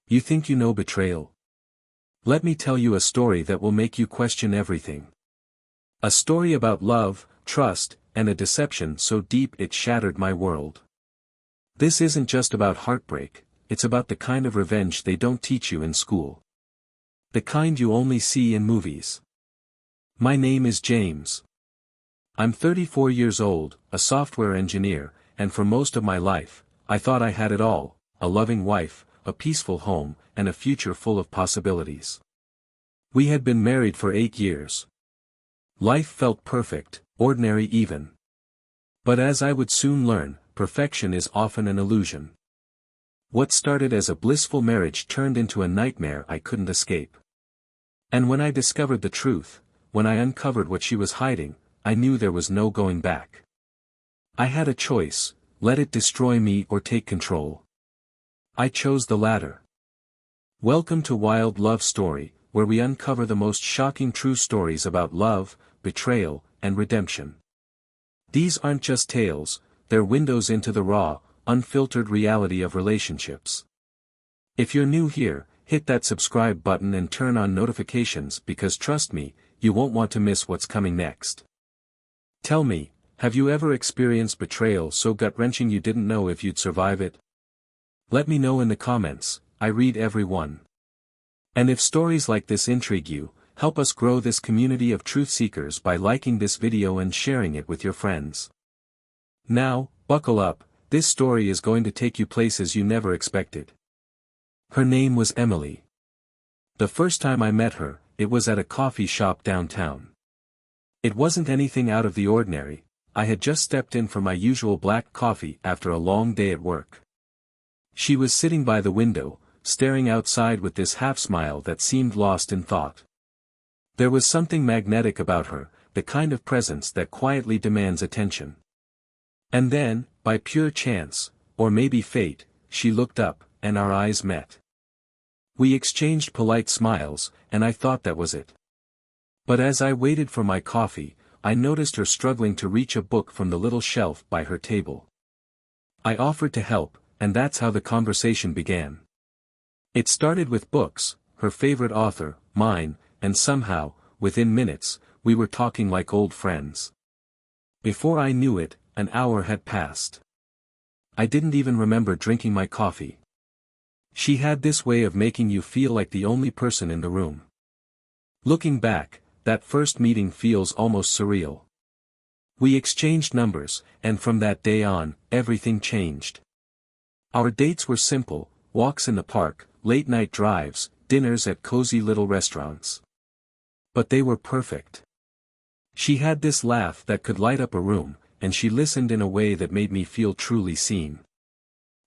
You think you know betrayal? Let me tell you a story that will make you question everything. A story about love, trust, and a deception so deep it shattered my world. This isn't just about heartbreak, it's about the kind of revenge they don't teach you in school. The kind you only see in movies. My name is James. I'm 34 years old, a software engineer, and for most of my life, I thought I had it all: a loving wife, a peaceful home, and a future full of possibilities. We had been married for 8 years. Life felt perfect, ordinary even. But as I would soon learn, perfection is often an illusion. What started as a blissful marriage turned into a nightmare I couldn't escape. And when I discovered the truth, when I uncovered what she was hiding, I knew there was no going back. I had a choice: let it destroy me or take control. I chose the latter. Welcome to Wild Love Story, where we uncover the most shocking true stories about love, betrayal, and redemption. These aren't just tales, they're windows into the raw, unfiltered reality of relationships. If you're new here, hit that subscribe button and turn on notifications, because trust me, you won't want to miss what's coming next. Tell me, have you ever experienced betrayal so gut-wrenching you didn't know if you'd survive it? Let me know in the comments, I read every one. And if stories like this intrigue you, help us grow this community of truth seekers by liking this video and sharing it with your friends. Now, buckle up, this story is going to take you places you never expected. Her name was Emily. The first time I met her, it was at a coffee shop downtown. It wasn't anything out of the ordinary. I had just stepped in for my usual black coffee after a long day at work. She was sitting by the window, staring outside with this half-smile that seemed lost in thought. There was something magnetic about her, the kind of presence that quietly demands attention. And then, by pure chance, or maybe fate, she looked up, and our eyes met. We exchanged polite smiles, and I thought that was it. But as I waited for my coffee, I noticed her struggling to reach a book from the little shelf by her table. I offered to help, and that's how the conversation began. It started with books, her favorite author, mine, and somehow, within minutes, we were talking like old friends. Before I knew it, an hour had passed. I didn't even remember drinking my coffee. She had this way of making you feel like the only person in the room. Looking back, that first meeting feels almost surreal. We exchanged numbers, and from that day on, everything changed. Our dates were simple: walks in the park, late-night drives, dinners at cozy little restaurants. But they were perfect. She had this laugh that could light up a room, and she listened in a way that made me feel truly seen.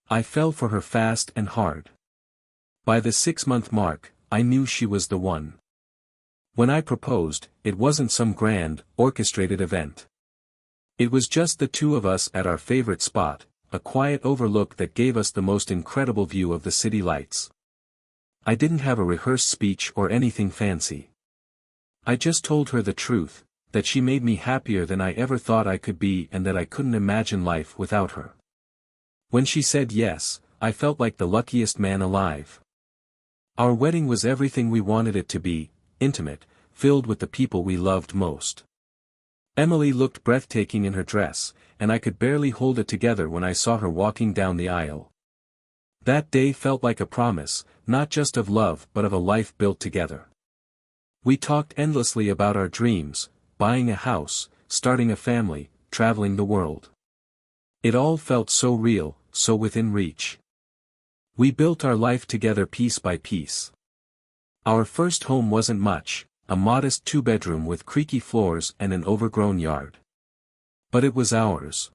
I fell for her fast and hard. By the 6-month mark, I knew she was the one. When I proposed, it wasn't some grand, orchestrated event. It was just the two of us at our favorite spot, a quiet overlook that gave us the most incredible view of the city lights. I didn't have a rehearsed speech or anything fancy. I just told her the truth, that she made me happier than I ever thought I could be and that I couldn't imagine life without her. When she said yes, I felt like the luckiest man alive. Our wedding was everything we wanted it to be: intimate, filled with the people we loved most. Emily looked breathtaking in her dress, and I could barely hold it together when I saw her walking down the aisle. That day felt like a promise, not just of love but of a life built together. We talked endlessly about our dreams: buying a house, starting a family, traveling the world. It all felt so real, so within reach. We built our life together piece by piece. Our first home wasn't much, a modest 2-bedroom with creaky floors and an overgrown yard. But it was ours.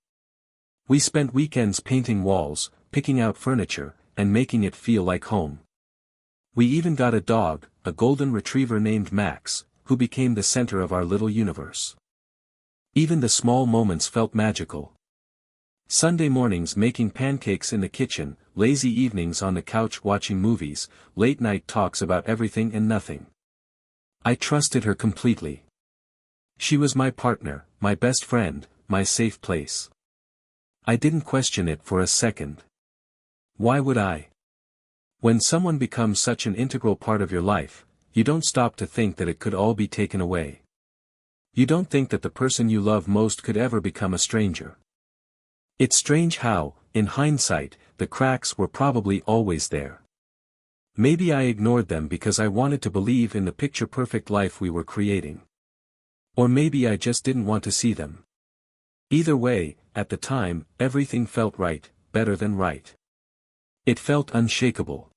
We spent weekends painting walls, picking out furniture, and making it feel like home. We even got a dog, a golden retriever named Max, who became the center of our little universe. Even the small moments felt magical. Sunday mornings making pancakes in the kitchen, lazy evenings on the couch watching movies, late-night talks about everything and nothing. I trusted her completely. She was my partner, my best friend, my safe place. I didn't question it for a second. Why would I? When someone becomes such an integral part of your life, you don't stop to think that it could all be taken away. You don't think that the person you love most could ever become a stranger. It's strange how, in hindsight, the cracks were probably always there. Maybe I ignored them because I wanted to believe in the picture-perfect life we were creating. Or maybe I just didn't want to see them. Either way, at the time, everything felt right, better than right. It felt unshakable.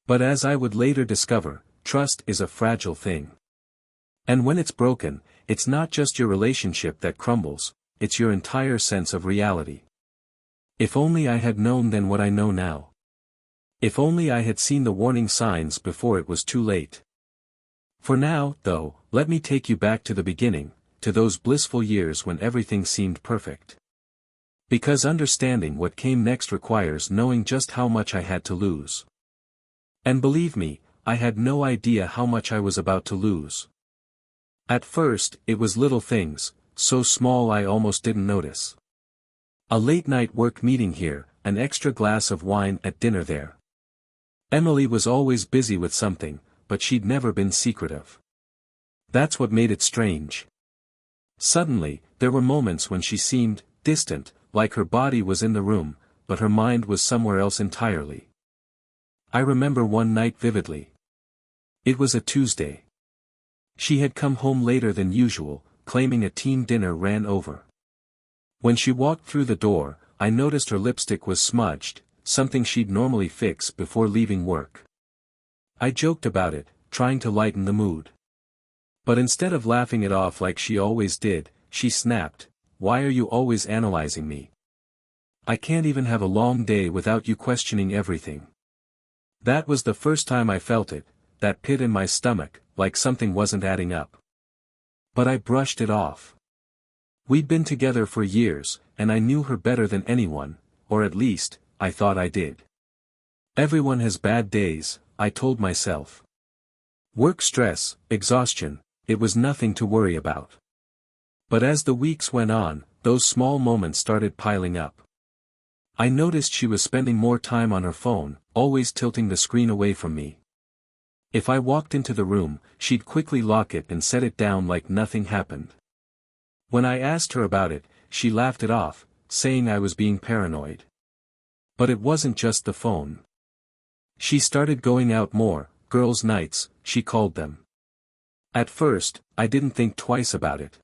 But as I would later discover, trust is a fragile thing. And when it's broken, it's not just your relationship that crumbles, it's your entire sense of reality. If only I had known then what I know now. If only I had seen the warning signs before it was too late. For now, though, let me take you back to the beginning, to those blissful years when everything seemed perfect. Because understanding what came next requires knowing just how much I had to lose. And believe me, I had no idea how much I was about to lose. At first, it was little things, so small I almost didn't notice. A late-night work meeting here, an extra glass of wine at dinner there. Emily was always busy with something, but she'd never been secretive. That's what made it strange. Suddenly, there were moments when she seemed distant, like her body was in the room, but her mind was somewhere else entirely. I remember one night vividly. It was a Tuesday. She had come home later than usual, claiming a team dinner ran over. When she walked through the door, I noticed her lipstick was smudged, something she'd normally fix before leaving work. I joked about it, trying to lighten the mood. But instead of laughing it off like she always did, she snapped, "Why are you always analyzing me? I can't even have a long day without you questioning everything." That was the first time I felt it, that pit in my stomach, like something wasn't adding up. But I brushed it off. We'd been together for years, and I knew her better than anyone, or at least, I thought I did. Everyone has bad days, I told myself. Work stress, exhaustion, it was nothing to worry about. But as the weeks went on, those small moments started piling up. I noticed she was spending more time on her phone, always tilting the screen away from me. If I walked into the room, she'd quickly lock it and set it down like nothing happened. When I asked her about it, she laughed it off, saying I was being paranoid. But it wasn't just the phone. She started going out more, girls' nights, she called them. At first, I didn't think twice about it.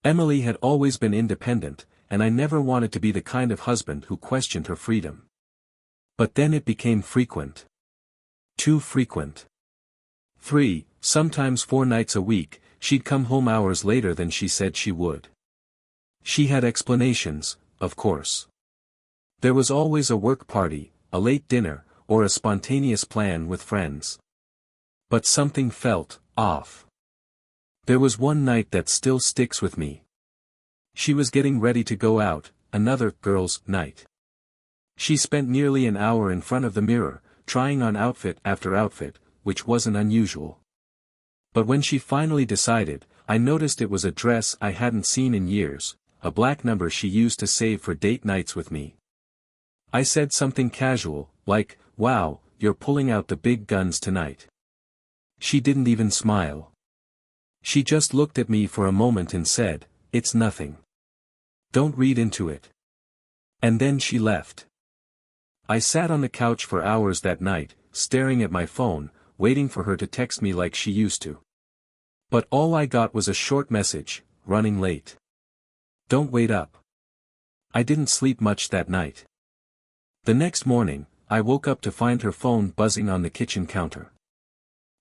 Emily had always been independent, and I never wanted to be the kind of husband who questioned her freedom. But then it became frequent. Too frequent. 3, sometimes 4 nights a week, she'd come home hours later than she said she would. She had explanations, of course. There was always a work party, a late dinner, or a spontaneous plan with friends. But something felt off. There was one night that still sticks with me. She was getting ready to go out, another girls' night. She spent nearly an hour in front of the mirror, trying on outfit after outfit, which wasn't unusual. But when she finally decided, I noticed it was a dress I hadn't seen in years, a black number she used to save for date nights with me. I said something casual, like, "Wow, you're pulling out the big guns tonight." She didn't even smile. She just looked at me for a moment and said, "It's nothing. Don't read into it." And then she left. I sat on the couch for hours that night, staring at my phone, waiting for her to text me like she used to. But all I got was a short message, "Running late. Don't wait up." I didn't sleep much that night. The next morning, I woke up to find her phone buzzing on the kitchen counter.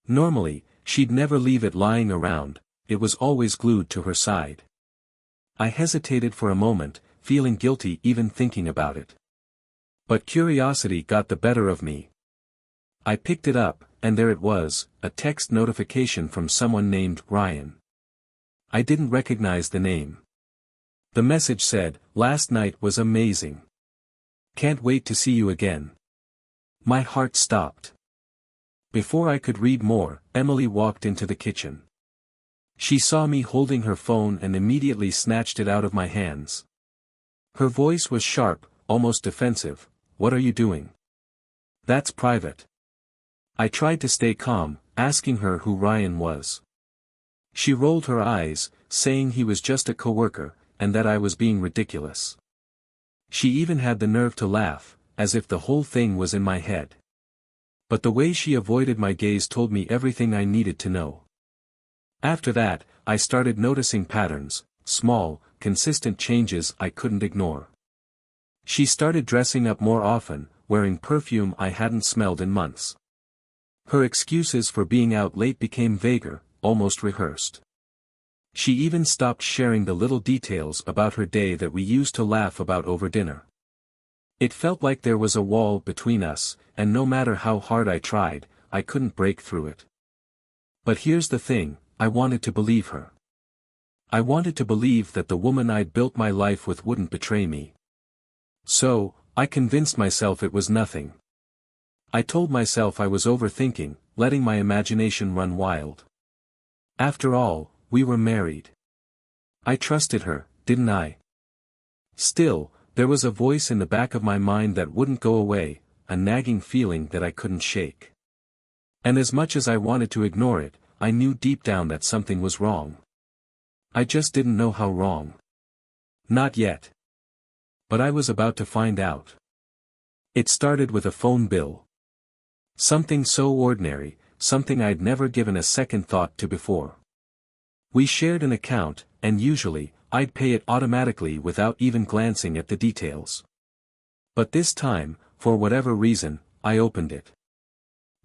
Normally, she'd never leave it lying around, it was always glued to her side. I hesitated for a moment, feeling guilty even thinking about it. But curiosity got the better of me. I picked it up, and there it was, a text notification from someone named Ryan. I didn't recognize the name. The message said, "Last night was amazing. Can't wait to see you again." My heart stopped. Before I could read more, Emily walked into the kitchen. She saw me holding her phone and immediately snatched it out of my hands. Her voice was sharp, almost defensive. "What are you doing? That's private. I tried to stay calm, asking her who Ryan was. She rolled her eyes, saying he was just a coworker, and that I was being ridiculous. She even had the nerve to laugh, as if the whole thing was in my head. But the way she avoided my gaze told me everything I needed to know. After that, I started noticing patterns, small, consistent changes I couldn't ignore. She started dressing up more often, wearing perfume I hadn't smelled in months. Her excuses for being out late became vaguer, almost rehearsed. She even stopped sharing the little details about her day that we used to laugh about over dinner. It felt like there was a wall between us, and no matter how hard I tried, I couldn't break through it. But here's the thing, I wanted to believe her. I wanted to believe that the woman I'd built my life with wouldn't betray me. So, I convinced myself it was nothing. I told myself I was overthinking, letting my imagination run wild. After all, we were married. I trusted her, didn't I? Still, there was a voice in the back of my mind that wouldn't go away, a nagging feeling that I couldn't shake. And as much as I wanted to ignore it, I knew deep down that something was wrong. I just didn't know how wrong. Not yet. But I was about to find out. It started with a phone bill. Something so ordinary, something I'd never given a second thought to before. We shared an account, and usually, I'd pay it automatically without even glancing at the details. But this time, for whatever reason, I opened it.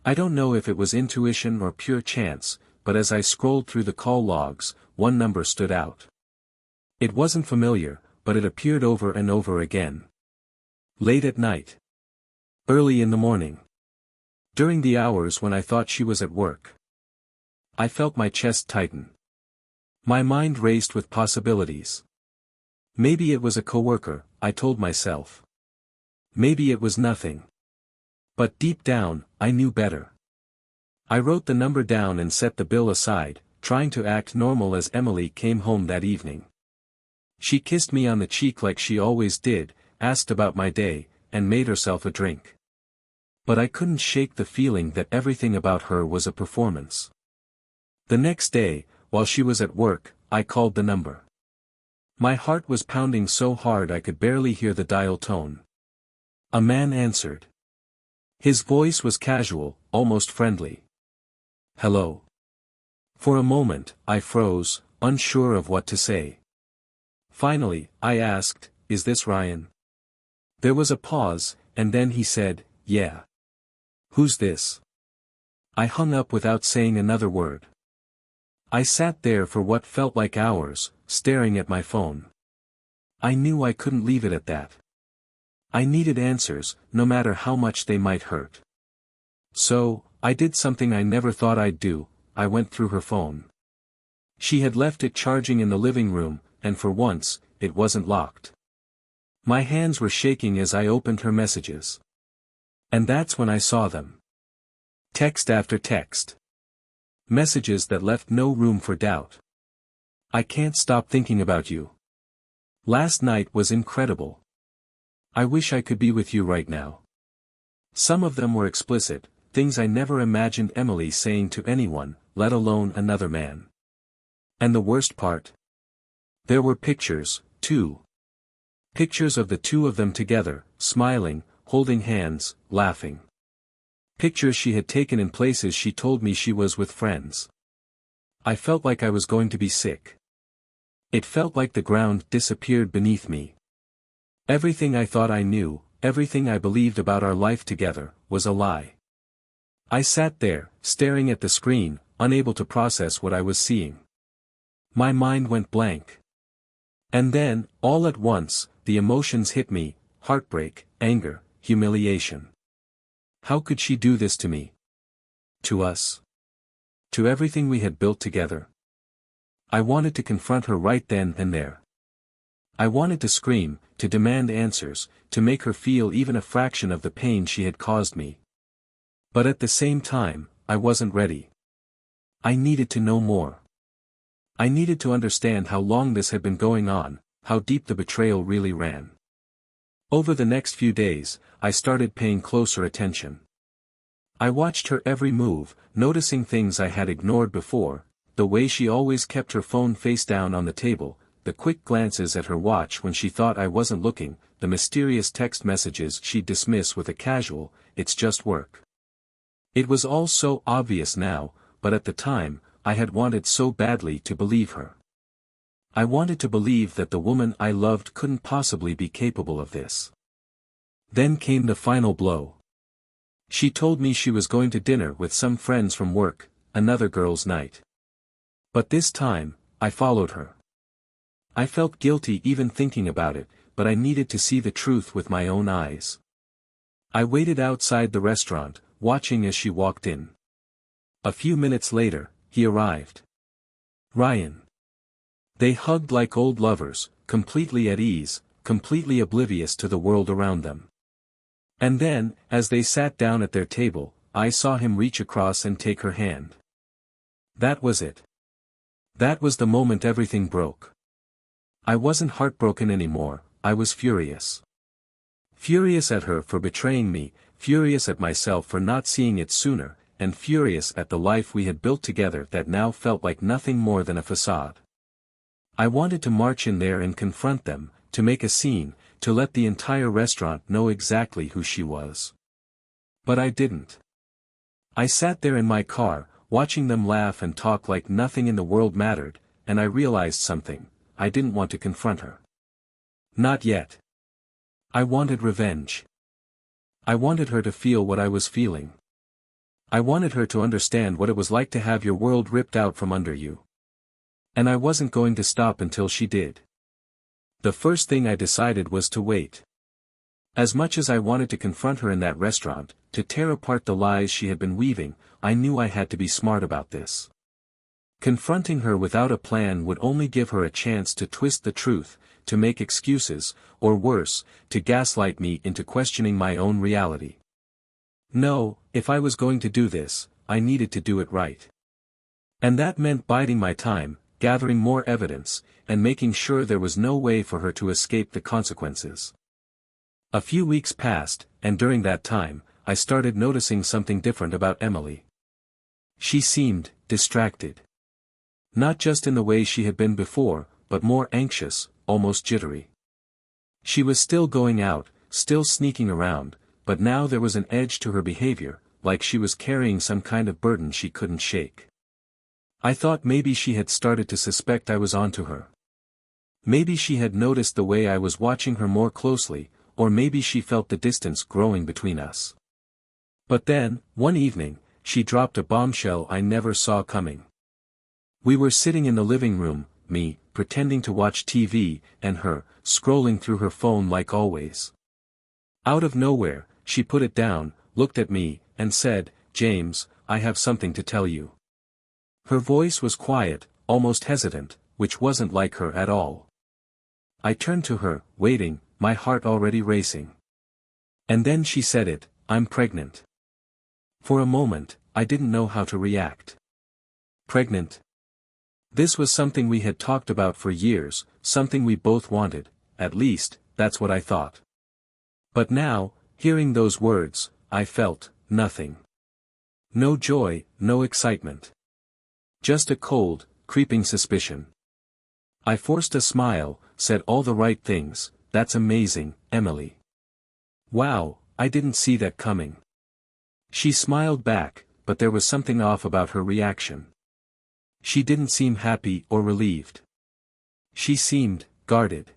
I don't know if it was intuition or pure chance, but as I scrolled through the call logs, one number stood out. It wasn't familiar, but it appeared over and over again. Late at night. Early in the morning. During the hours when I thought she was at work. I felt my chest tighten. My mind raced with possibilities. Maybe it was a coworker, I told myself. Maybe it was nothing. But deep down, I knew better. I wrote the number down and set the bill aside, trying to act normal as Emily came home that evening. She kissed me on the cheek like she always did, asked about my day, and made herself a drink. But I couldn't shake the feeling that everything about her was a performance. The next day, while she was at work, I called the number. My heart was pounding so hard I could barely hear the dial tone. A man answered. His voice was casual, almost friendly. Hello. For a moment, I froze, unsure of what to say. Finally, I asked, is this Ryan? There was a pause, and then he said, yeah. Who's this? I hung up without saying another word. I sat there for what felt like hours, staring at my phone. I knew I couldn't leave it at that. I needed answers, no matter how much they might hurt. So, I did something I never thought I'd do, I went through her phone. She had left it charging in the living room, and for once, it wasn't locked. My hands were shaking as I opened her messages. And that's when I saw them. Text after text. Messages that left no room for doubt. I can't stop thinking about you. Last night was incredible. I wish I could be with you right now. Some of them were explicit, things I never imagined Emily saying to anyone, let alone another man. And the worst part? There were pictures, too. Pictures of the two of them together, smiling, holding hands, laughing. Pictures she had taken in places she told me she was with friends. I felt like I was going to be sick. It felt like the ground disappeared beneath me. Everything I thought I knew, everything I believed about our life together, was a lie. I sat there, staring at the screen, unable to process what I was seeing. My mind went blank. And then, all at once, the emotions hit me, heartbreak, anger, humiliation. How could she do this to me? To us? To everything we had built together? I wanted to confront her right then and there. I wanted to scream, to demand answers, to make her feel even a fraction of the pain she had caused me. But at the same time, I wasn't ready. I needed to know more. I needed to understand how long this had been going on, how deep the betrayal really ran. Over the next few days, I started paying closer attention. I watched her every move, noticing things I had ignored before, the way she always kept her phone face down on the table, the quick glances at her watch when she thought I wasn't looking, the mysterious text messages she'd dismiss with a casual, "It's just work." It was all so obvious now, but at the time, I had wanted so badly to believe her. I wanted to believe that the woman I loved couldn't possibly be capable of this. Then came the final blow. She told me she was going to dinner with some friends from work, another girls' night. But this time, I followed her. I felt guilty even thinking about it, but I needed to see the truth with my own eyes. I waited outside the restaurant, watching as she walked in. A few minutes later, he arrived. Ryan. They hugged like old lovers, completely at ease, completely oblivious to the world around them. And then, as they sat down at their table, I saw him reach across and take her hand. That was it. That was the moment everything broke. I wasn't heartbroken anymore, I was furious. Furious at her for betraying me, furious at myself for not seeing it sooner, and furious at the life we had built together that now felt like nothing more than a facade. I wanted to march in there and confront them, to make a scene, to let the entire restaurant know exactly who she was. But I didn't. I sat there in my car, watching them laugh and talk like nothing in the world mattered, and I realized something: I didn't want to confront her. Not yet. I wanted revenge. I wanted her to feel what I was feeling. I wanted her to understand what it was like to have your world ripped out from under you. And I wasn't going to stop until she did. The first thing I decided was to wait. As much as I wanted to confront her in that restaurant, to tear apart the lies she had been weaving, I knew I had to be smart about this. Confronting her without a plan would only give her a chance to twist the truth, to make excuses, or worse, to gaslight me into questioning my own reality. No, if I was going to do this, I needed to do it right. And that meant biding my time, gathering more evidence, and making sure there was no way for her to escape the consequences. A few weeks passed, and during that time, I started noticing something different about Emily. She seemed distracted. Not just in the way she had been before, but more anxious, almost jittery. She was still going out, still sneaking around, but now there was an edge to her behavior, like she was carrying some kind of burden she couldn't shake. I thought maybe she had started to suspect I was onto her. Maybe she had noticed the way I was watching her more closely, or maybe she felt the distance growing between us. But then, one evening, she dropped a bombshell I never saw coming. We were sitting in the living room, me, pretending to watch TV, and her, scrolling through her phone like always. Out of nowhere, she put it down, looked at me, and said, "James, I have something to tell you." Her voice was quiet, almost hesitant, which wasn't like her at all. I turned to her, waiting, my heart already racing. And then she said it, "I'm pregnant." For a moment, I didn't know how to react. Pregnant? This was something we had talked about for years, something we both wanted, at least, that's what I thought. But now, hearing those words, I felt nothing. No joy, no excitement. Just a cold, creeping suspicion. I forced a smile, said all the right things, "That's amazing, Emily." "Wow, I didn't see that coming." She smiled back, but there was something off about her reaction. She didn't seem happy or relieved. She seemed guarded.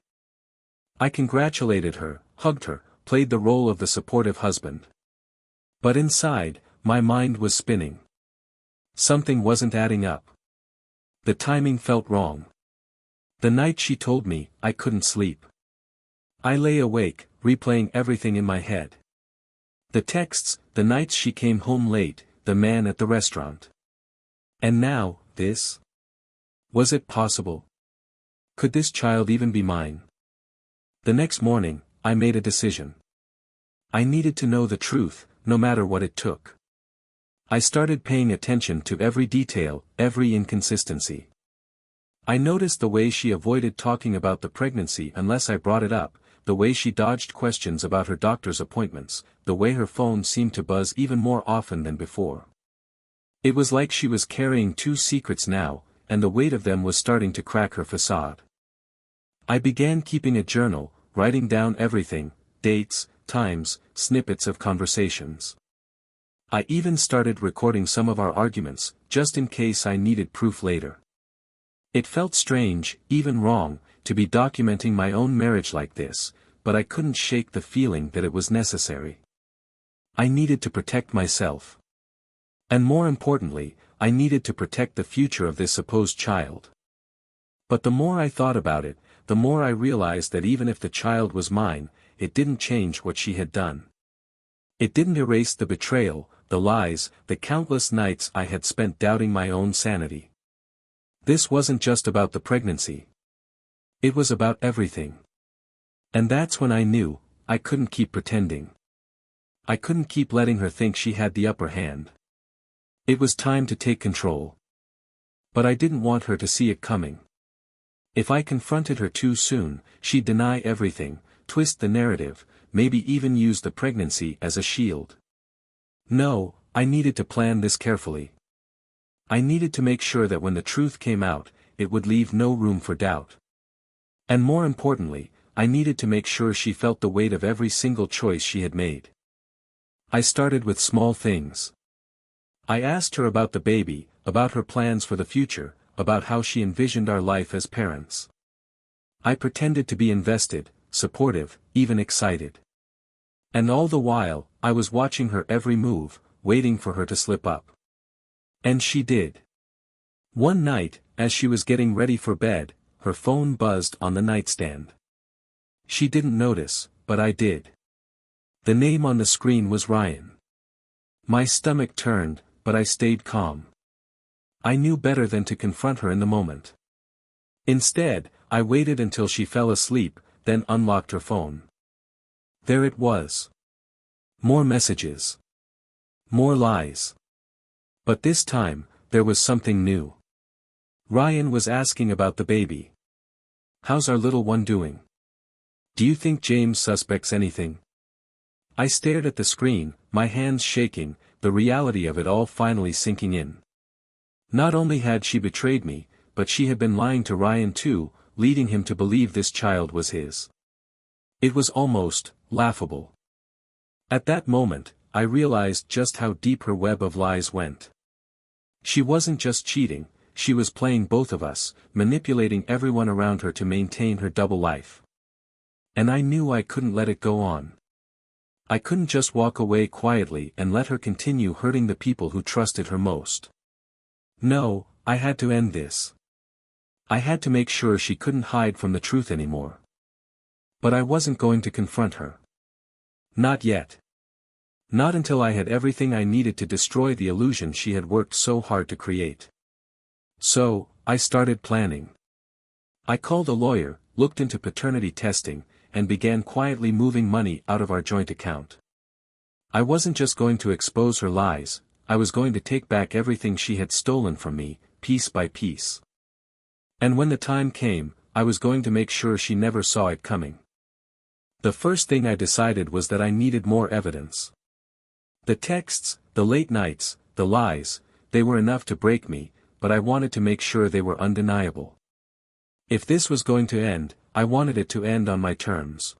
I congratulated her, hugged her, played the role of the supportive husband. But inside, my mind was spinning. Something wasn't adding up. The timing felt wrong. The night she told me, I couldn't sleep. I lay awake, replaying everything in my head. The texts, the nights she came home late, the man at the restaurant. And now, this? Was it possible? Could this child even be mine? The next morning, I made a decision. I needed to know the truth, no matter what it took. I started paying attention to every detail, every inconsistency. I noticed the way she avoided talking about the pregnancy unless I brought it up, the way she dodged questions about her doctor's appointments, the way her phone seemed to buzz even more often than before. It was like she was carrying two secrets now, and the weight of them was starting to crack her facade. I began keeping a journal, writing down everything, dates, times, snippets of conversations. I even started recording some of our arguments, just in case I needed proof later. It felt strange, even wrong, to be documenting my own marriage like this, but I couldn't shake the feeling that it was necessary. I needed to protect myself. And more importantly, I needed to protect the future of this supposed child. But the more I thought about it, the more I realized that even if the child was mine, it didn't change what she had done. It didn't erase the betrayal, the lies, the countless nights I had spent doubting my own sanity. This wasn't just about the pregnancy. It was about everything. And that's when I knew, I couldn't keep pretending. I couldn't keep letting her think she had the upper hand. It was time to take control. But I didn't want her to see it coming. If I confronted her too soon, she'd deny everything, twist the narrative, maybe even use the pregnancy as a shield. No, I needed to plan this carefully. I needed to make sure that when the truth came out, it would leave no room for doubt. And more importantly, I needed to make sure she felt the weight of every single choice she had made. I started with small things. I asked her about the baby, about her plans for the future, about how she envisioned our life as parents. I pretended to be invested, supportive, even excited. And all the while, I was watching her every move, waiting for her to slip up. And she did. One night, as she was getting ready for bed, her phone buzzed on the nightstand. She didn't notice, but I did. The name on the screen was Ryan. My stomach turned, but I stayed calm. I knew better than to confront her in the moment. Instead, I waited until she fell asleep, then unlocked her phone. There it was. More messages. More lies. But this time, there was something new. Ryan was asking about the baby. "How's our little one doing? Do you think James suspects anything?" I stared at the screen, my hands shaking, the reality of it all finally sinking in. Not only had she betrayed me, but she had been lying to Ryan too, leading him to believe this child was his. It was almost laughable. At that moment, I realized just how deep her web of lies went. She wasn't just cheating, she was playing both of us, manipulating everyone around her to maintain her double life. And I knew I couldn't let it go on. I couldn't just walk away quietly and let her continue hurting the people who trusted her most. No, I had to end this. I had to make sure she couldn't hide from the truth anymore. But I wasn't going to confront her. Not yet. Not until I had everything I needed to destroy the illusion she had worked so hard to create. So, I started planning. I called a lawyer, looked into paternity testing, and began quietly moving money out of our joint account. I wasn't just going to expose her lies, I was going to take back everything she had stolen from me, piece by piece. And when the time came, I was going to make sure she never saw it coming. The first thing I decided was that I needed more evidence. The texts, the late nights, the lies, they were enough to break me, but I wanted to make sure they were undeniable. If this was going to end, I wanted it to end on my terms.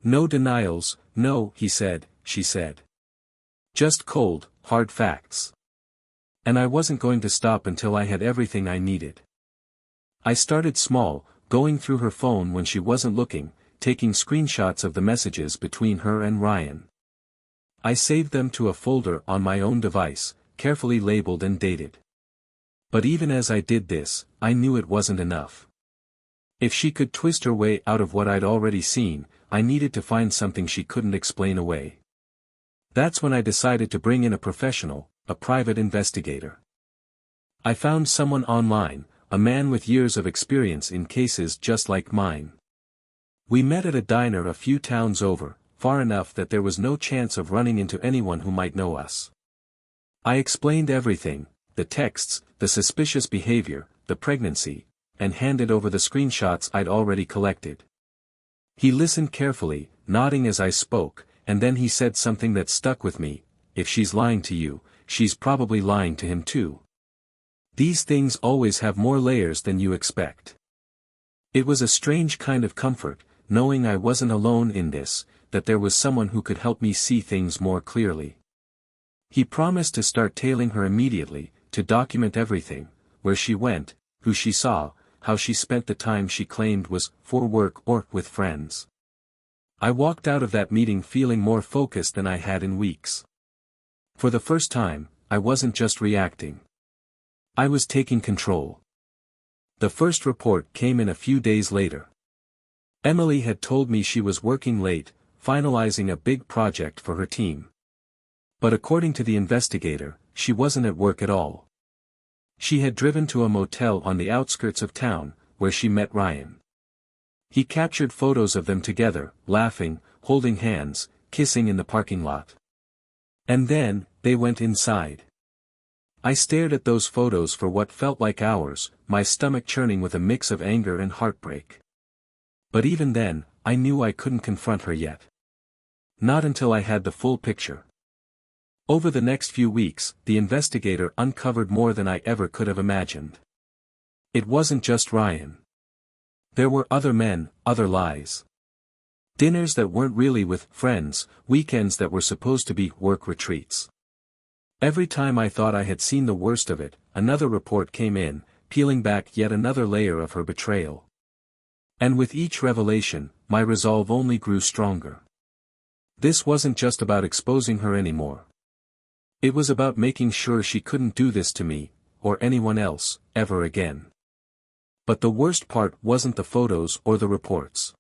No denials, no, he said, she said. Just cold, hard facts. And I wasn't going to stop until I had everything I needed. I started small, going through her phone when she wasn't looking, taking screenshots of the messages between her and Ryan. I saved them to a folder on my own device, carefully labeled and dated. But even as I did this, I knew it wasn't enough. If she could twist her way out of what I'd already seen, I needed to find something she couldn't explain away. That's when I decided to bring in a professional, a private investigator. I found someone online, a man with years of experience in cases just like mine. We met at a diner a few towns over, far enough that there was no chance of running into anyone who might know us. I explained everything, the texts, the suspicious behavior, the pregnancy, and handed over the screenshots I'd already collected. He listened carefully, nodding as I spoke, and then he said something that stuck with me: "If she's lying to you, she's probably lying to him too. These things always have more layers than you expect." It was a strange kind of comfort, knowing I wasn't alone in this, that there was someone who could help me see things more clearly. He promised to start tailing her immediately, to document everything: where she went, who she saw, how she spent the time she claimed was for work or with friends. I walked out of that meeting feeling more focused than I had in weeks. For the first time, I wasn't just reacting. I was taking control. The first report came in a few days later. Emily had told me she was working late, finalizing a big project for her team. But according to the investigator, she wasn't at work at all. She had driven to a motel on the outskirts of town, where she met Ryan. He captured photos of them together, laughing, holding hands, kissing in the parking lot. And then, they went inside. I stared at those photos for what felt like hours, my stomach churning with a mix of anger and heartbreak. But even then, I knew I couldn't confront her yet. Not until I had the full picture. Over the next few weeks, the investigator uncovered more than I ever could have imagined. It wasn't just Ryan. There were other men, other lies. Dinners that weren't really with friends, weekends that were supposed to be work retreats. Every time I thought I had seen the worst of it, another report came in, peeling back yet another layer of her betrayal. And with each revelation, my resolve only grew stronger. This wasn't just about exposing her anymore. It was about making sure she couldn't do this to me, or anyone else, ever again. But the worst part wasn't the photos or the reports.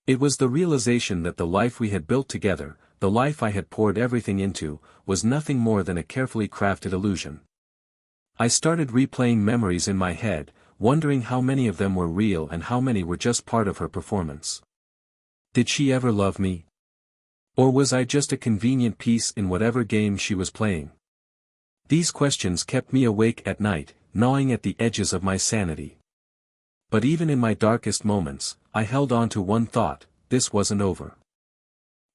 It was the realization that the life we had built together, the life I had poured everything into, was nothing more than a carefully crafted illusion. I started replaying memories in my head, wondering how many of them were real and how many were just part of her performance. Did she ever love me? Or was I just a convenient piece in whatever game she was playing? These questions kept me awake at night, gnawing at the edges of my sanity. But even in my darkest moments, I held on to one thought: this wasn't over.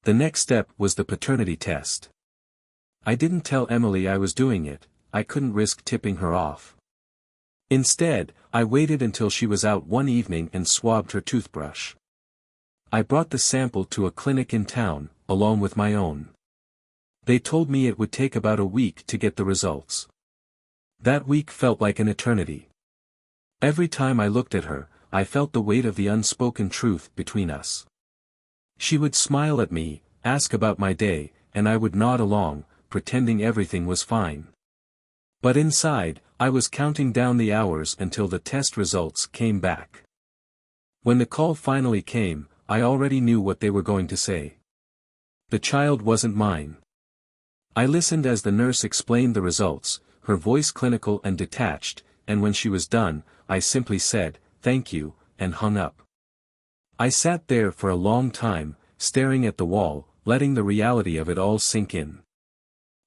The next step was the paternity test. I didn't tell Emily I was doing it, I couldn't risk tipping her off. Instead, I waited until she was out one evening and swabbed her toothbrush. I brought the sample to a clinic in town, along with my own. They told me it would take about a week to get the results. That week felt like an eternity. Every time I looked at her, I felt the weight of the unspoken truth between us. She would smile at me, ask about my day, and I would nod along, pretending everything was fine. But inside, I was counting down the hours until the test results came back. When the call finally came, I already knew what they were going to say. The child wasn't mine. I listened as the nurse explained the results, her voice clinical and detached, and when she was done, I simply said, "Thank you," and hung up. I sat there for a long time, staring at the wall, letting the reality of it all sink in.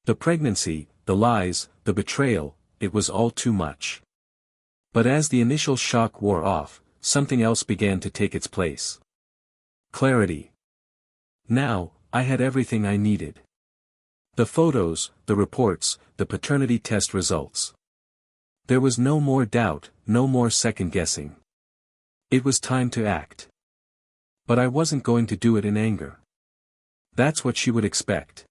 The pregnancy, the lies, the betrayal, it was all too much. But as the initial shock wore off, something else began to take its place. Clarity. Now, I had everything I needed. The photos, the reports, the paternity test results. There was no more doubt, no more second-guessing. It was time to act. But I wasn't going to do it in anger. That's what she would expect.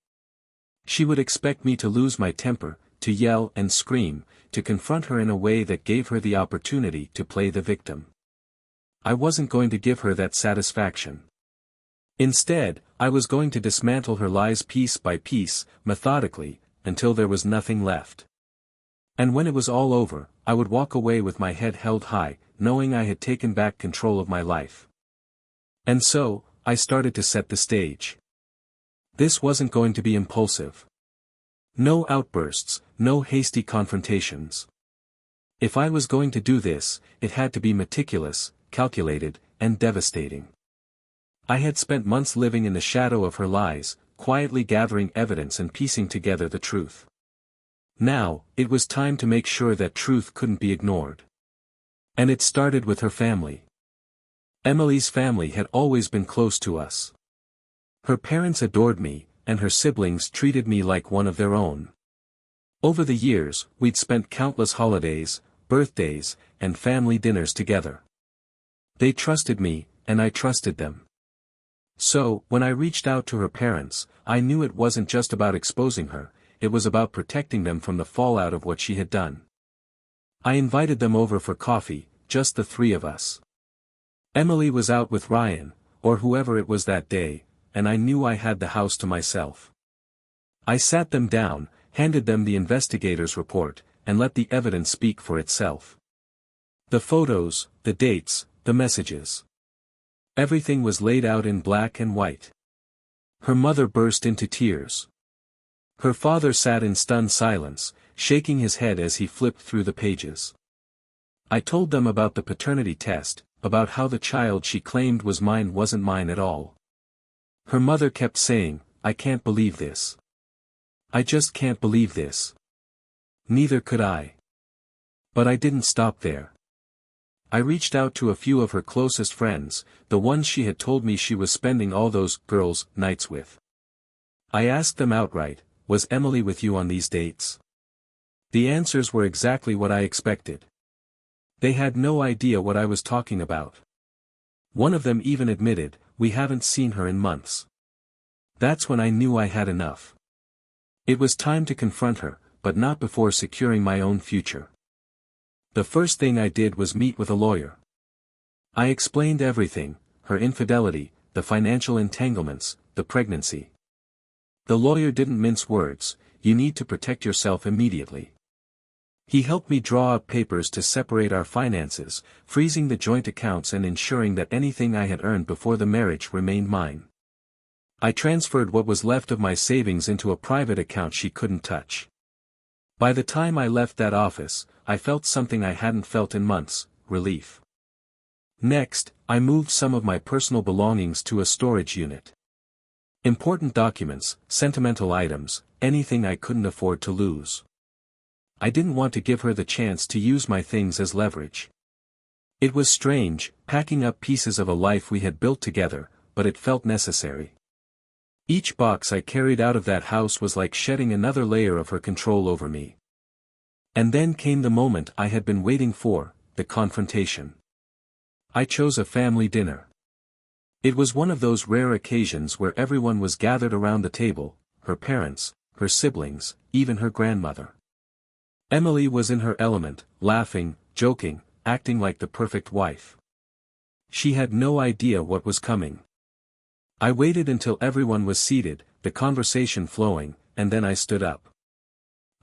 She would expect me to lose my temper, to yell and scream, to confront her in a way that gave her the opportunity to play the victim. I wasn't going to give her that satisfaction. Instead, I was going to dismantle her lies piece by piece, methodically, until there was nothing left. And when it was all over, I would walk away with my head held high, knowing I had taken back control of my life. And so, I started to set the stage. This wasn't going to be impulsive. No outbursts, no hasty confrontations. If I was going to do this, it had to be meticulous, calculated, and devastating. I had spent months living in the shadow of her lies, quietly gathering evidence and piecing together the truth. Now, it was time to make sure that truth couldn't be ignored. And it started with her family. Emily's family had always been close to us. Her parents adored me, and her siblings treated me like one of their own. Over the years, we'd spent countless holidays, birthdays, and family dinners together. They trusted me, and I trusted them. So, when I reached out to her parents, I knew it wasn't just about exposing her, it was about protecting them from the fallout of what she had done. I invited them over for coffee, just the three of us. Emily was out with Ryan, or whoever it was that day, and I knew I had the house to myself. I sat them down, handed them the investigator's report, and let the evidence speak for itself. The photos, the dates, the messages. Everything was laid out in black and white. Her mother burst into tears. Her father sat in stunned silence, shaking his head as he flipped through the pages. I told them about the paternity test, about how the child she claimed was mine wasn't mine at all. Her mother kept saying, "I can't believe this. I just can't believe this." Neither could I. But I didn't stop there. I reached out to a few of her closest friends, the ones she had told me she was spending all those girls' nights with. I asked them outright, "Was Emily with you on these dates?" The answers were exactly what I expected. They had no idea what I was talking about. One of them even admitted, "We haven't seen her in months." That's when I knew I had enough. It was time to confront her, but not before securing my own future. The first thing I did was meet with a lawyer. I explained everything, her infidelity, the financial entanglements, the pregnancy. The lawyer didn't mince words, "You need to protect yourself immediately." He helped me draw up papers to separate our finances, freezing the joint accounts and ensuring that anything I had earned before the marriage remained mine. I transferred what was left of my savings into a private account she couldn't touch. By the time I left that office, I felt something I hadn't felt in months: relief. Next, I moved some of my personal belongings to a storage unit. Important documents, sentimental items, anything I couldn't afford to lose. I didn't want to give her the chance to use my things as leverage. It was strange, packing up pieces of a life we had built together, but it felt necessary. Each box I carried out of that house was like shedding another layer of her control over me. And then came the moment I had been waiting for, the confrontation. I chose a family dinner. It was one of those rare occasions where everyone was gathered around the table, her parents, her siblings, even her grandmother. Emily was in her element, laughing, joking, acting like the perfect wife. She had no idea what was coming. I waited until everyone was seated, the conversation flowing, and then I stood up.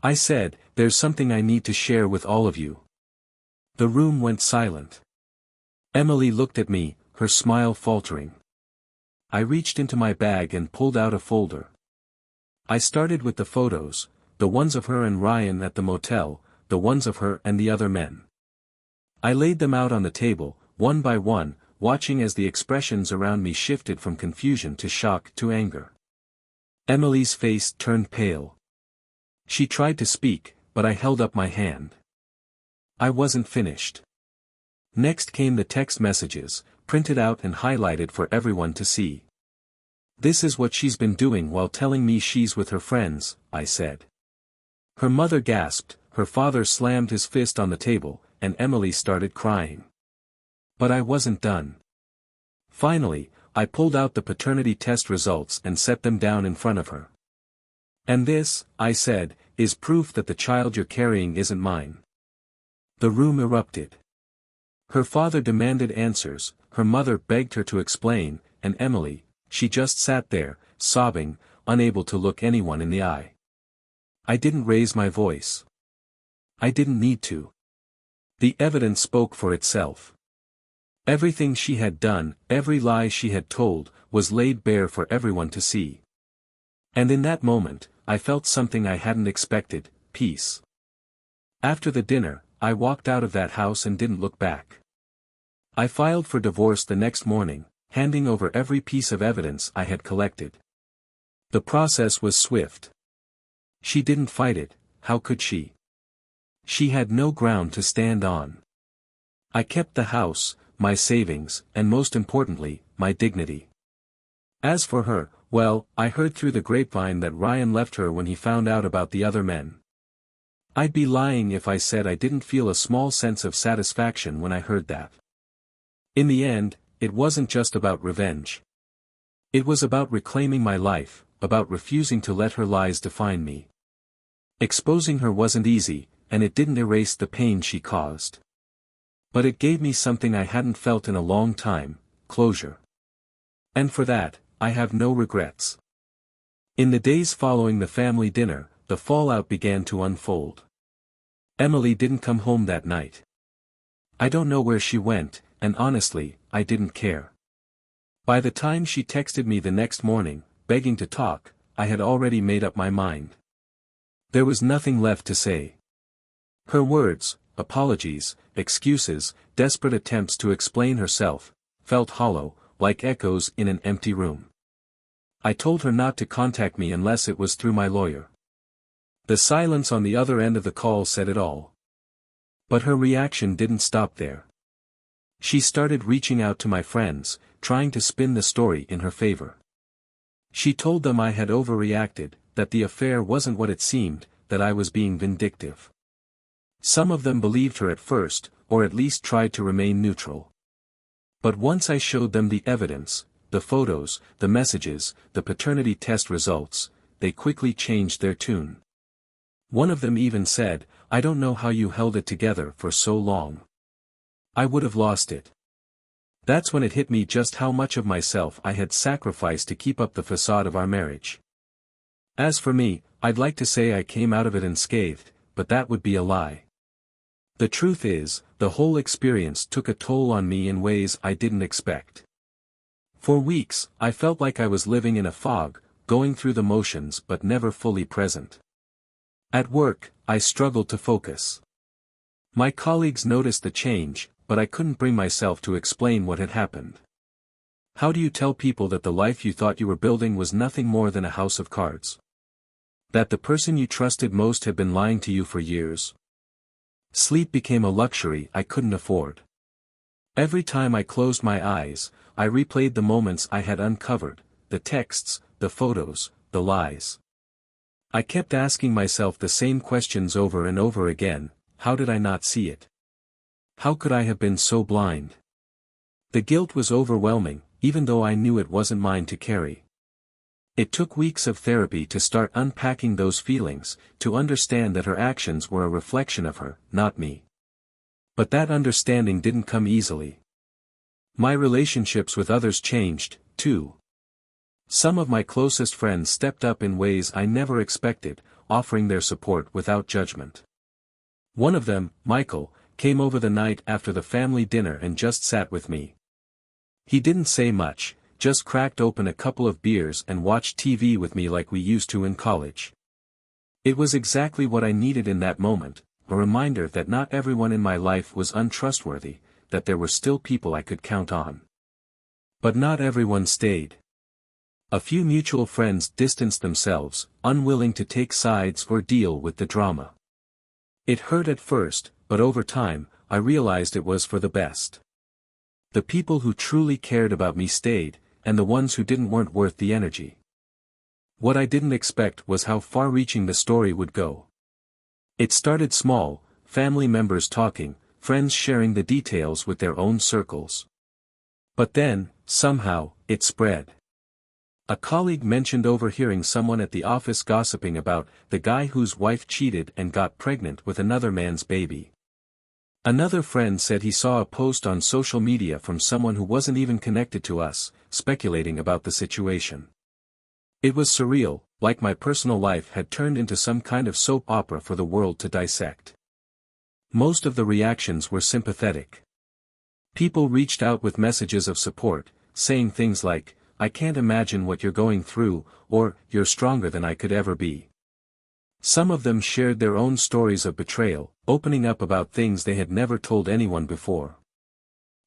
I said, "There's something I need to share with all of you." The room went silent. Emily looked at me, her smile faltering. I reached into my bag and pulled out a folder. I started with the photos, the ones of her and Ryan at the motel, the ones of her and the other men. I laid them out on the table, one by one, watching as the expressions around me shifted from confusion to shock to anger. Emily's face turned pale. She tried to speak, but I held up my hand. I wasn't finished. Next came the text messages, printed out and highlighted for everyone to see. "This is what she's been doing while telling me she's with her friends," I said. Her mother gasped, her father slammed his fist on the table, and Emily started crying. But I wasn't done. Finally, I pulled out the paternity test results and set them down in front of her. "And this," I said, "is proof that the child you're carrying isn't mine." The room erupted. Her father demanded answers, her mother begged her to explain, and Emily, she just sat there, sobbing, unable to look anyone in the eye. I didn't raise my voice. I didn't need to. The evidence spoke for itself. Everything she had done, every lie she had told, was laid bare for everyone to see. And in that moment, I felt something I hadn't expected: peace. After the dinner, I walked out of that house and didn't look back. I filed for divorce the next morning, handing over every piece of evidence I had collected. The process was swift. She didn't fight it, how could she? She had no ground to stand on. I kept the house, my savings, and most importantly, my dignity. As for her, well, I heard through the grapevine that Ryan left her when he found out about the other men. I'd be lying if I said I didn't feel a small sense of satisfaction when I heard that. In the end, it wasn't just about revenge. It was about reclaiming my life, about refusing to let her lies define me. Exposing her wasn't easy, and it didn't erase the pain she caused. But it gave me something I hadn't felt in a long time, closure. And for that, I have no regrets. In the days following the family dinner, the fallout began to unfold. Emily didn't come home that night. I don't know where she went, and honestly, I didn't care. By the time she texted me the next morning, begging to talk, I had already made up my mind. There was nothing left to say. Her words, apologies, excuses, desperate attempts to explain herself, felt hollow, like echoes in an empty room. I told her not to contact me unless it was through my lawyer. The silence on the other end of the call said it all. But her reaction didn't stop there. She started reaching out to my friends, trying to spin the story in her favor. She told them I had overreacted, that the affair wasn't what it seemed, that I was being vindictive. Some of them believed her at first, or at least tried to remain neutral. But once I showed them the evidence, the photos, the messages, the paternity test results, they quickly changed their tune. One of them even said, "I don't know how you held it together for so long. I would have lost it." That's when it hit me just how much of myself I had sacrificed to keep up the facade of our marriage. As for me, I'd like to say I came out of it unscathed, but that would be a lie. The truth is, the whole experience took a toll on me in ways I didn't expect. For weeks, I felt like I was living in a fog, going through the motions but never fully present. At work, I struggled to focus. My colleagues noticed the change, but I couldn't bring myself to explain what had happened. How do you tell people that the life you thought you were building was nothing more than a house of cards? That the person you trusted most had been lying to you for years? Sleep became a luxury I couldn't afford. Every time I closed my eyes, I replayed the moments I had uncovered, the texts, the photos, the lies. I kept asking myself the same questions over and over again. How did I not see it? How could I have been so blind? The guilt was overwhelming, even though I knew it wasn't mine to carry. It took weeks of therapy to start unpacking those feelings, to understand that her actions were a reflection of her, not me. But that understanding didn't come easily. My relationships with others changed, too. Some of my closest friends stepped up in ways I never expected, offering their support without judgment. One of them, Michael, came over the night after the family dinner and just sat with me. He didn't say much, just cracked open a couple of beers and watched TV with me like we used to in college. It was exactly what I needed in that moment, a reminder that not everyone in my life was untrustworthy, that there were still people I could count on. But not everyone stayed. A few mutual friends distanced themselves, unwilling to take sides or deal with the drama. It hurt at first, but over time, I realized it was for the best. The people who truly cared about me stayed, and the ones who didn't weren't worth the energy. What I didn't expect was how far-reaching the story would go. It started small, family members talking, friends sharing the details with their own circles. But then, somehow, it spread. A colleague mentioned overhearing someone at the office gossiping about the guy whose wife cheated and got pregnant with another man's baby. Another friend said he saw a post on social media from someone who wasn't even connected to us, speculating about the situation. It was surreal, like my personal life had turned into some kind of soap opera for the world to dissect. Most of the reactions were sympathetic. People reached out with messages of support, saying things like, "I can't imagine what you're going through," or, "You're stronger than I could ever be." Some of them shared their own stories of betrayal, opening up about things they had never told anyone before.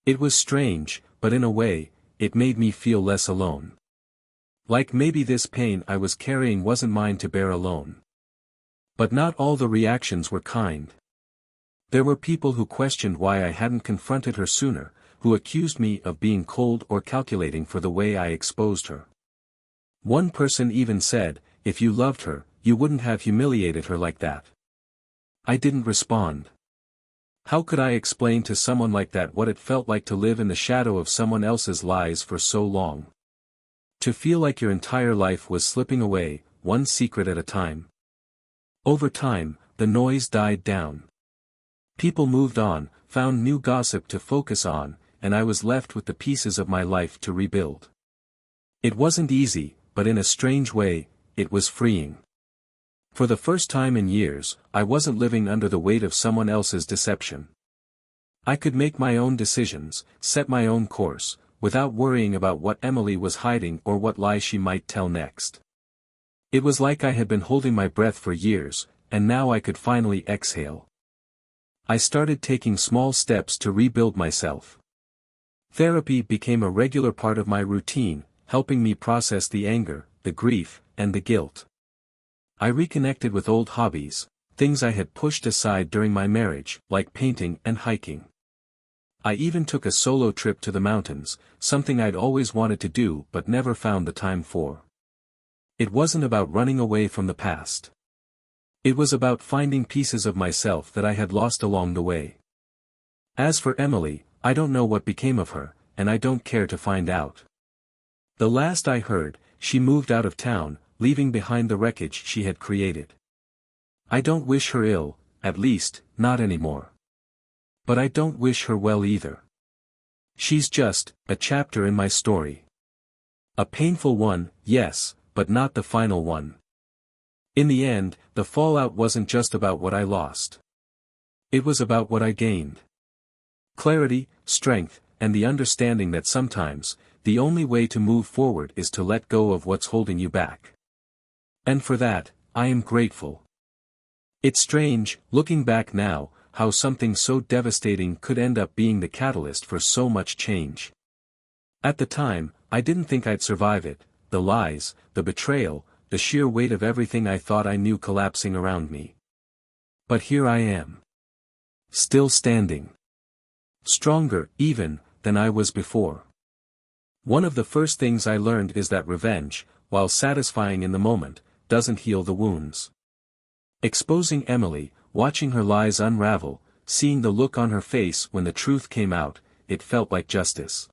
It was strange, but in a way, it made me feel less alone. Like maybe this pain I was carrying wasn't mine to bear alone. But not all the reactions were kind. There were people who questioned why I hadn't confronted her sooner, who accused me of being cold or calculating for the way I exposed her. One person even said, "If you loved her, you wouldn't have humiliated her like that." I didn't respond. How could I explain to someone like that what it felt like to live in the shadow of someone else's lies for so long? To feel like your entire life was slipping away, one secret at a time. Over time, the noise died down. People moved on, found new gossip to focus on, and I was left with the pieces of my life to rebuild. It wasn't easy, but in a strange way, it was freeing. For the first time in years, I wasn't living under the weight of someone else's deception. I could make my own decisions, set my own course, without worrying about what Emily was hiding or what lie she might tell next. It was like I had been holding my breath for years, and now I could finally exhale. I started taking small steps to rebuild myself. Therapy became a regular part of my routine, helping me process the anger, the grief, and the guilt. I reconnected with old hobbies, things I had pushed aside during my marriage, like painting and hiking. I even took a solo trip to the mountains, something I'd always wanted to do but never found the time for. It wasn't about running away from the past. It was about finding pieces of myself that I had lost along the way. As for Emily, I don't know what became of her, and I don't care to find out. The last I heard, she moved out of town, leaving behind the wreckage she had created. I don't wish her ill, at least, not anymore. But I don't wish her well either. She's just a chapter in my story. A painful one, yes, but not the final one. In the end, the fallout wasn't just about what I lost. It was about what I gained. Clarity, strength, and the understanding that sometimes, the only way to move forward is to let go of what's holding you back. And for that, I am grateful. It's strange, looking back now, how something so devastating could end up being the catalyst for so much change. At the time, I didn't think I'd survive it, the lies, the betrayal, the sheer weight of everything I thought I knew collapsing around me. But here I am. Still standing. Stronger, even, than I was before. One of the first things I learned is that revenge, while satisfying in the moment, doesn't heal the wounds. Exposing Emily, watching her lies unravel, seeing the look on her face when the truth came out, it felt like justice.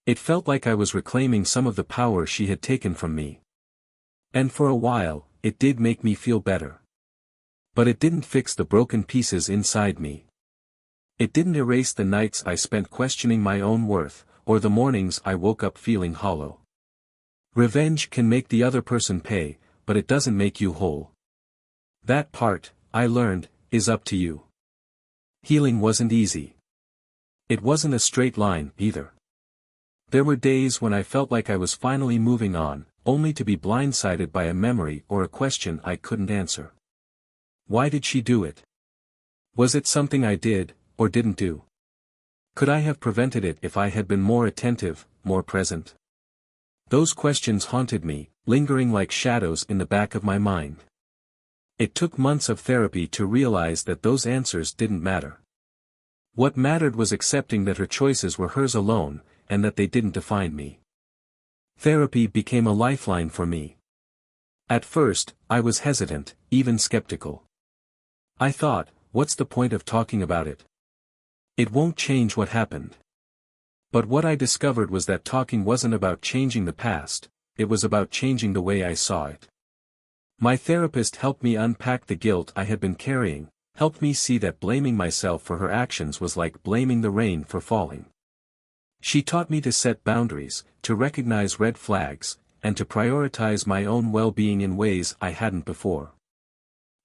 It felt like I was reclaiming some of the power she had taken from me. And for a while, it did make me feel better. But it didn't fix the broken pieces inside me. It didn't erase the nights I spent questioning my own worth, or the mornings I woke up feeling hollow. Revenge can make the other person pay, but it doesn't make you whole. That part, I learned, is up to you. Healing wasn't easy. It wasn't a straight line, either. There were days when I felt like I was finally moving on, only to be blindsided by a memory or a question I couldn't answer. Why did she do it? Was it something I did, or didn't do? Could I have prevented it if I had been more attentive, more present? Those questions haunted me, lingering like shadows in the back of my mind. It took months of therapy to realize that those answers didn't matter. What mattered was accepting that her choices were hers alone, and that they didn't define me. Therapy became a lifeline for me. At first, I was hesitant, even skeptical. I thought, what's the point of talking about it? It won't change what happened. But what I discovered was that talking wasn't about changing the past, it was about changing the way I saw it. My therapist helped me unpack the guilt I had been carrying, helped me see that blaming myself for her actions was like blaming the rain for falling. She taught me to set boundaries, to recognize red flags, and to prioritize my own well-being in ways I hadn't before.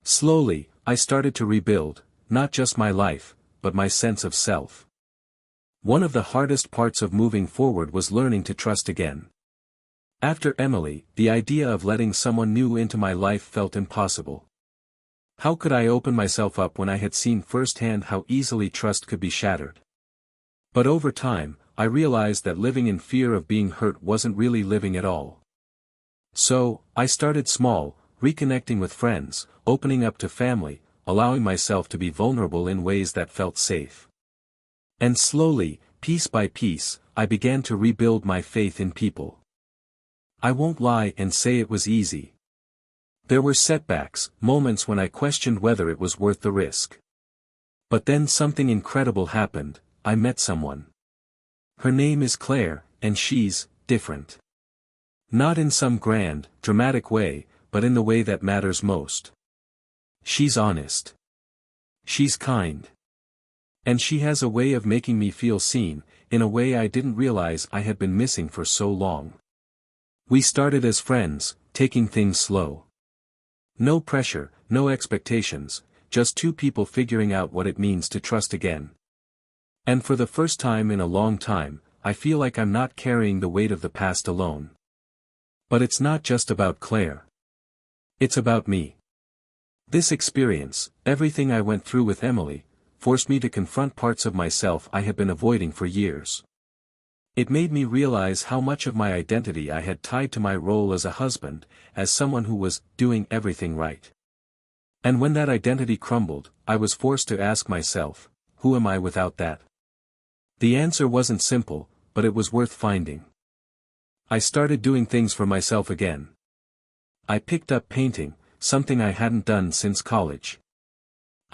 Slowly, I started to rebuild, not just my life, but my sense of self. One of the hardest parts of moving forward was learning to trust again. After Emily, the idea of letting someone new into my life felt impossible. How could I open myself up when I had seen firsthand how easily trust could be shattered? But over time, I realized that living in fear of being hurt wasn't really living at all. So, I started small, reconnecting with friends, opening up to family, allowing myself to be vulnerable in ways that felt safe. And slowly, Piece by piece, I began to rebuild my faith in people. I won't lie and say it was easy. There were setbacks, moments when I questioned whether it was worth the risk. But then something incredible happened. I met someone. Her name is Claire, and she's different. Not in some grand, dramatic way, but in the way that matters most. She's honest. She's kind. And she has a way of making me feel seen, in a way I didn't realize I had been missing for so long. We started as friends, taking things slow. No pressure, no expectations, just two people figuring out what it means to trust again. And for the first time in a long time, I feel like I'm not carrying the weight of the past alone. But it's not just about Claire. It's about me. This experience, everything I went through with Emily, forced me to confront parts of myself I had been avoiding for years. It made me realize how much of my identity I had tied to my role as a husband, as someone who was doing everything right. And when that identity crumbled, I was forced to ask myself, who am I without that? The answer wasn't simple, but it was worth finding. I started doing things for myself again. I picked up painting, something I hadn't done since college.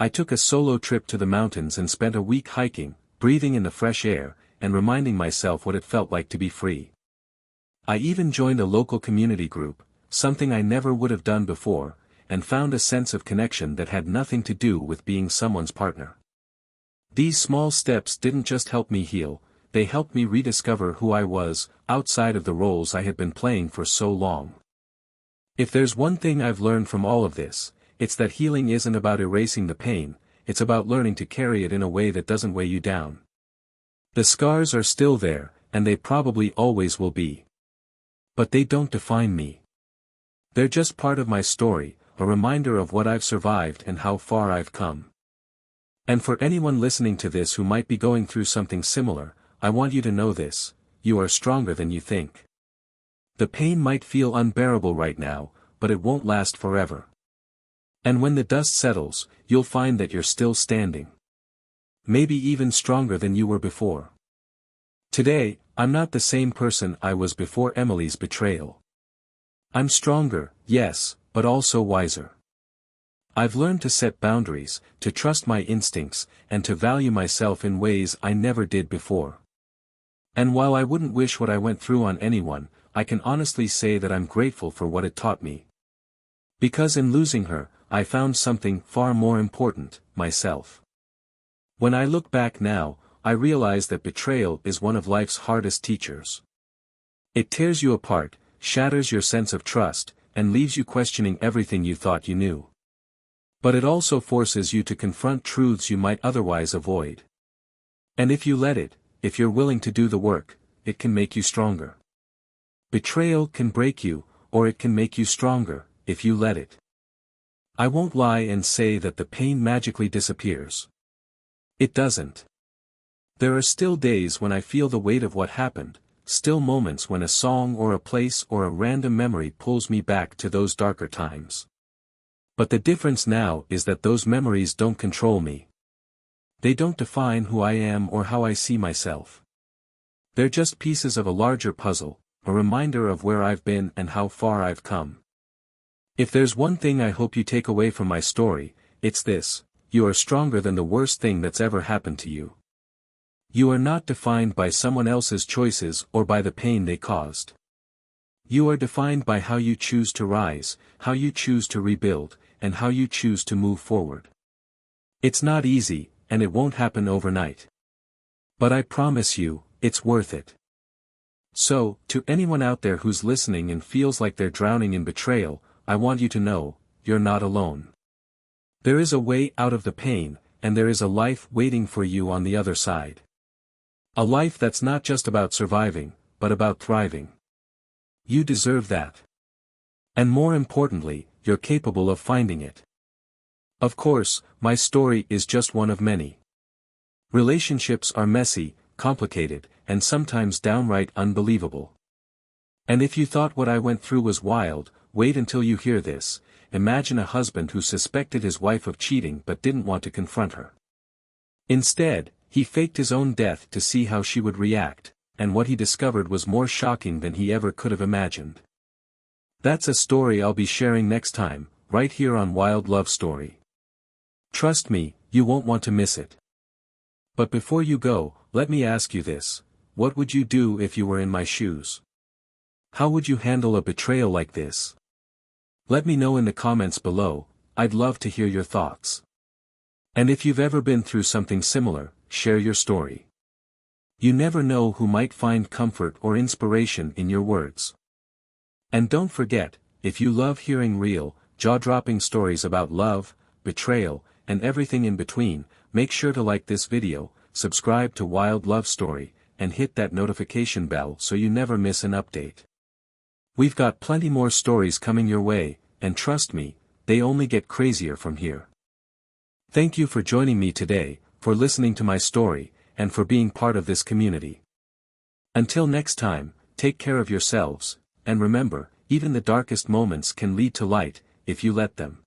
I took a solo trip to the mountains and spent a week hiking, breathing in the fresh air, and reminding myself what it felt like to be free. I even joined a local community group, something I never would have done before, and found a sense of connection that had nothing to do with being someone's partner. These small steps didn't just help me heal, they helped me rediscover who I was, outside of the roles I had been playing for so long. If there's one thing I've learned from all of this, it's that healing isn't about erasing the pain, it's about learning to carry it in a way that doesn't weigh you down. The scars are still there, and they probably always will be. But they don't define me. They're just part of my story, a reminder of what I've survived and how far I've come. And for anyone listening to this who might be going through something similar, I want you to know this: you are stronger than you think. The pain might feel unbearable right now, but it won't last forever. And when the dust settles, you'll find that you're still standing. Maybe even stronger than you were before. Today, I'm not the same person I was before Emily's betrayal. I'm stronger, yes, but also wiser. I've learned to set boundaries, to trust my instincts, and to value myself in ways I never did before. And while I wouldn't wish what I went through on anyone, I can honestly say that I'm grateful for what it taught me. Because in losing her, I found something far more important, myself. When I look back now, I realize that betrayal is one of life's hardest teachers. It tears you apart, shatters your sense of trust, and leaves you questioning everything you thought you knew. But it also forces you to confront truths you might otherwise avoid. And if you let it, if you're willing to do the work, it can make you stronger. Betrayal can break you, or it can make you stronger, if you let it. I won't lie and say that the pain magically disappears. It doesn't. There are still days when I feel the weight of what happened, still moments when a song or a place or a random memory pulls me back to those darker times. But the difference now is that those memories don't control me. They don't define who I am or how I see myself. They're just pieces of a larger puzzle, a reminder of where I've been and how far I've come. If there's one thing I hope you take away from my story, it's this: you are stronger than the worst thing that's ever happened to you. You are not defined by someone else's choices or by the pain they caused. You are defined by how you choose to rise, how you choose to rebuild, and how you choose to move forward. It's not easy, and it won't happen overnight. But I promise you, it's worth it. So, to anyone out there who's listening and feels like they're drowning in betrayal, I want you to know, you're not alone. There is a way out of the pain, and there is a life waiting for you on the other side. A life that's not just about surviving, but about thriving. You deserve that. And more importantly, you're capable of finding it. Of course, my story is just one of many. Relationships are messy, complicated, and sometimes downright unbelievable. And if you thought what I went through was wild, wait until you hear this. Imagine a husband who suspected his wife of cheating but didn't want to confront her. Instead, He faked his own death to see how she would react, and what he discovered was more shocking than he ever could have imagined. That's a story I'll be sharing next time, right here on Wild Love Story. Trust me, you won't want to miss it. But before you go, let me ask you this: what would you do if you were in my shoes? How would you handle a betrayal like this? Let me know in the comments below. I'd love to hear your thoughts. And if you've ever been through something similar, share your story. You never know who might find comfort or inspiration in your words. And don't forget, if you love hearing real, jaw-dropping stories about love, betrayal, and everything in between, make sure to like this video, subscribe to Wild Love Story, and hit that notification bell so you never miss an update. We've got plenty more stories coming your way, and trust me, they only get crazier from here. Thank you for joining me today, for listening to my story, and for being part of this community. Until next time, take care of yourselves, and remember, even the darkest moments can lead to light, if you let them.